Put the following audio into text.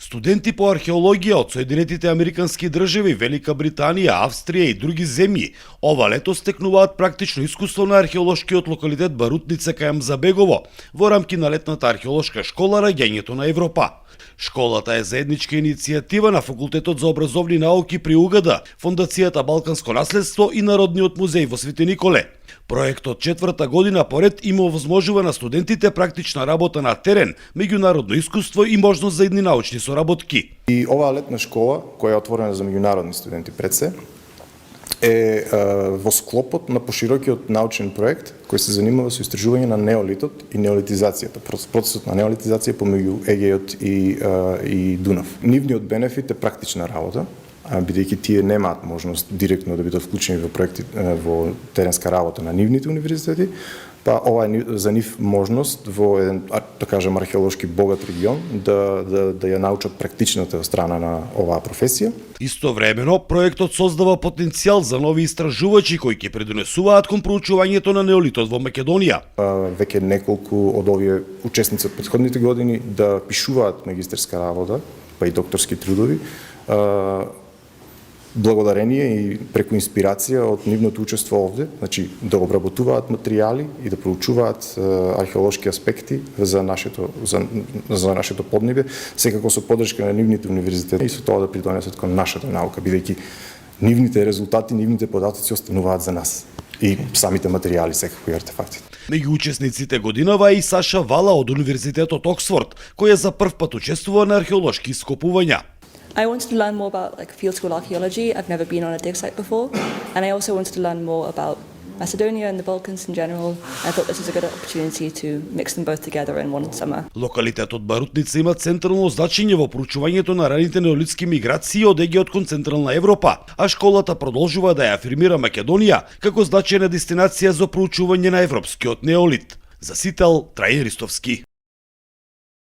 Студенти по археологија од Соединетите Американски држави, Велика Британија, Австрија и други земји ова лето стекнуваат практично искуство на археолошкиот локалитет Барутница кај Амзабегово во рамки на летната археолошка школа Раѓањето на Европа. Школата е заедничка иницијатива на Факултетот за образовни науки при УГД, Фондацијата Балканско наследство и Народниот музеј во Свети Николе. Проектот четврта година поред има овозможува на студентите практична работа на терен, меѓународно искуство и можност за идни научни соработки. И оваа летна школа, која е отворена за меѓународни студенти пред се, е во склопот на поширокиот научен проект кој се занимава со истражување на неолитот и неолитизацијата, процесот на неолитизација помеѓу Егејот и Дунав. Нивниот бенефит е практична работа, бидејќи тие немаат можност директно да бидат вклучени во проекти во теренска работа на нивните универзитети, па ова е за нив можност во еден, да кажем, археолошки богат регион да ја научат практичната страна на оваа професија. Истовремено, проектот создава потенцијал за нови истражувачи кои ќе придонесуваат кон проучувањето на неолитот во Македонија. Веќе неколку од овие учесници од претходните години да пишуваат магистерска работа, па и докторски трудови, благодарение и преку инспирација од нивното учество овде, значи да обработуваат материјали и да проучуваат археолошки аспекти за нашето поднебе, секако со поддршка на нивните универзитети и со тоа да придонесат кон нашата наука, бидејќи нивните резултати, нивните податоци остануваат за нас и самите материјали, секако и артефакти. Меѓу учесниците годинава е и Саша Вала од Универзитетот Оксфорд, која за прв пат учествува на археолошки ископувања. I wanted to learn more about field school archaeology. I've never been on a dig site before, and I also wanted to learn more about Macedonia and the Balkans in general. I thought this was a good opportunity to mix them both together in one summer. Локалитетот Барутница има централно значење во проучувањето на раните неолитски миграции од Егејот кон Централна Европа, а школата продолжува да ја афирмира Македонија како значајна дестинација за проучување на европскиот неолит. За Сител, Трајан Ристовски.